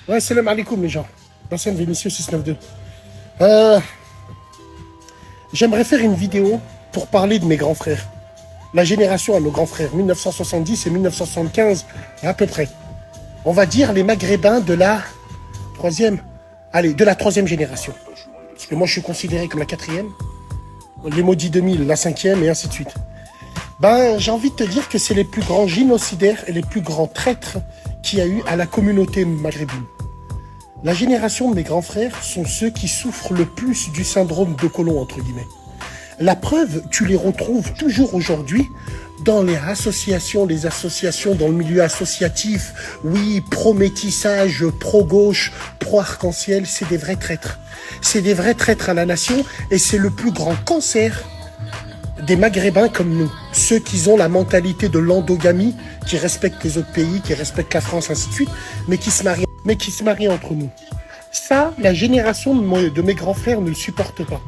Ouais, salam alaikum les gens. Personne Vénitieux 692. Euh, J'aimerais faire une vidéo pour parler de mes grands frères. La génération à nos grands frères, 1970 et 1975 à peu près. On va dire les Maghrébins de la troisième génération. Parce que moi je suis considéré comme la quatrième. Les maudits 2000, la cinquième et ainsi de suite. J'ai envie de te dire que c'est les plus grands génocidaires et les plus grands traîtres qu'il y a eu à la communauté maghrébine. La génération de mes grands frères sont ceux qui souffrent le plus du syndrome de Colomb, entre guillemets. La preuve, tu les retrouves toujours aujourd'hui dans les associations dans le milieu associatif. Oui, pro-métissage, pro-gauche, pro-arc-en-ciel, c'est des vrais traîtres. C'est des vrais traîtres à la nation et c'est le plus grand cancer des Maghrébins comme nous. Ceux qui ont la mentalité de l'endogamie, qui respectent les autres pays, qui respectent la France, ainsi de suite, mais qui se marient entre nous. Ça, la génération de mes grands frères ne le supporte pas.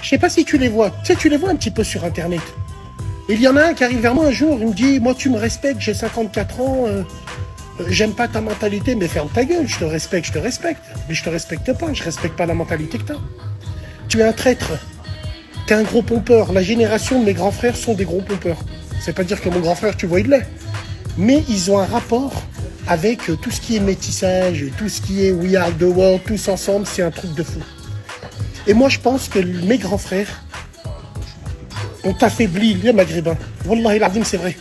Je sais pas si tu les vois. Tu sais, tu les vois un petit peu sur Internet. Il y en a un qui arrive vers moi un jour, il me dit « Moi, tu me respectes, j'ai 54 ans, j'aime pas ta mentalité, mais ferme ta gueule, je te respecte. Mais je te respecte pas, je respecte pas la mentalité que t'as. Tu es un traître. T'es un gros pompeur. La génération de mes grands frères sont des gros pompeurs. C'est pas dire que mon grand frère, tu vois, il l'est. Mais ils ont un rapport avec tout ce qui est métissage, tout ce qui est We Are the World, tous ensemble, c'est un truc de fou. Et moi, je pense que mes grands frères ont affaibli les Maghrébins. Wallahi l'azim, c'est vrai.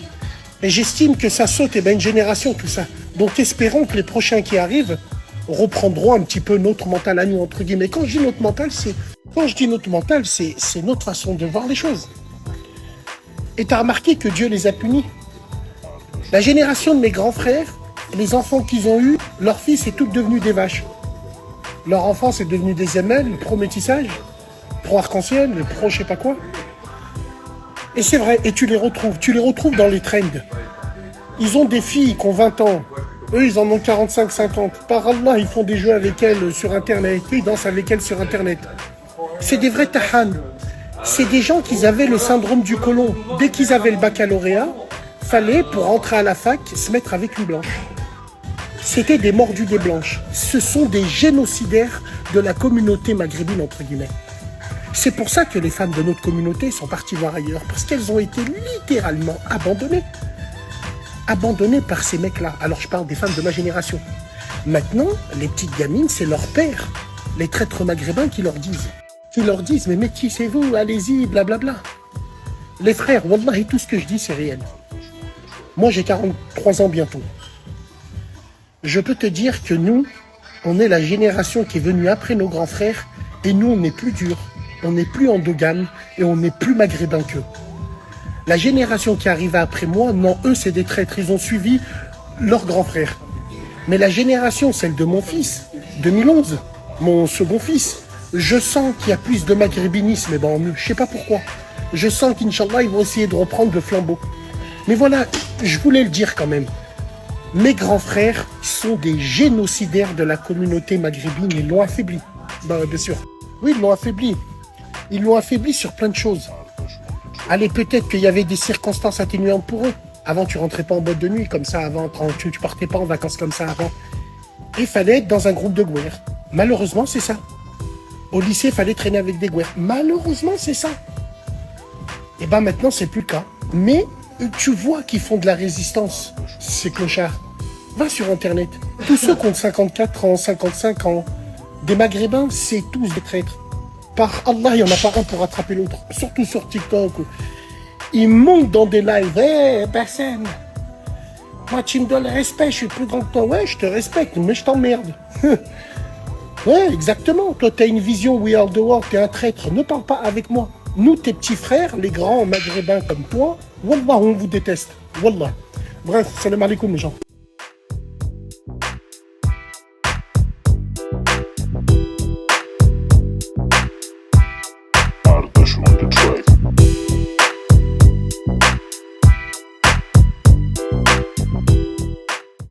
Et j'estime que ça saute une génération, tout ça. Donc, espérons que les prochains qui arrivent reprendront un petit peu notre mental à nous, entre guillemets. Quand je dis notre mental, c'est notre façon de voir les choses. Et tu as remarqué que Dieu les a punis. La génération de mes grands frères, les enfants qu'ils ont eus, leur fils est tout devenu des vaches. Leur enfant, c'est devenu des ML, pro-métissage, pro-arc-en-ciel, pro je sais pas quoi. Et c'est vrai, et tu les retrouves dans les trends. Ils ont des filles qui ont 20 ans, eux ils en ont 45, 50. Par Allah, ils font des jeux avec elles sur Internet, ils dansent avec elles sur Internet. C'est des vrais tahan. C'est des gens qui avaient le syndrome du Colomb. Dès qu'ils avaient le baccalauréat, fallait, pour entrer à la fac, se mettre avec une blanche. C'était des mordus des blanches. Ce sont des génocidaires de la communauté maghrébine, entre guillemets. C'est pour ça que les femmes de notre communauté sont parties voir ailleurs, parce qu'elles ont été littéralement abandonnées. Abandonnées par ces mecs-là. Alors je parle des femmes de ma génération. Maintenant, les petites gamines, c'est leur père, les traîtres maghrébins qui leur disent, mais métissez-vous, allez-y, blablabla. Les frères, wallahi, tout ce que je dis, c'est réel. Moi, j'ai 43 ans bientôt. Je peux te dire que nous, on est la génération qui est venue après nos grands frères, et nous, on est plus dur, on n'est plus endogame, et on n'est plus maghrébin qu'eux. La génération qui arrive après moi, non, eux, c'est des traîtres, ils ont suivi leurs grands frères. Mais la génération, celle de mon fils, 2011, mon second fils, je sens qu'il y a plus de maghrébinisme en eux, je sais pas pourquoi. Je sens qu'Inch'Allah, ils vont essayer de reprendre le flambeau. Mais voilà, je voulais le dire quand même. Mes grands frères sont des génocidaires de la communauté maghrébine. Ils l'ont affaibli. Bien sûr. Oui, ils l'ont affaibli. Ils l'ont affaibli sur plein de choses. Allez, peut-être qu'il y avait des circonstances atténuantes pour eux. Avant, tu rentrais pas en boîte de nuit comme ça. Avant, tu partais pas en vacances comme ça avant. Il fallait être dans un groupe de gouères. Malheureusement, c'est ça. Au lycée, il fallait traîner avec des gouères. Malheureusement, c'est ça. Et maintenant, c'est plus le cas. Mais tu vois qu'ils font de la résistance, ces clochards. Va sur Internet. Tous ceux qui ont 54 ans, 55 ans, des Maghrébins, c'est tous des traîtres. Par Allah, il n'y en a pas un pour attraper l'autre. Surtout sur TikTok. Ils montent dans des lives. Hé, personne. Moi, tu me donnes le respect, je suis plus grand que toi. Ouais, je te respecte, mais je t'emmerde. Ouais, exactement. Toi, tu as une vision We Are the World, tu es un traître. Ne parle pas avec moi. Nous, tes petits frères, les grands maghrébins comme toi, wallah, on vous déteste. Wallah. Bref, salam alaikum les gens.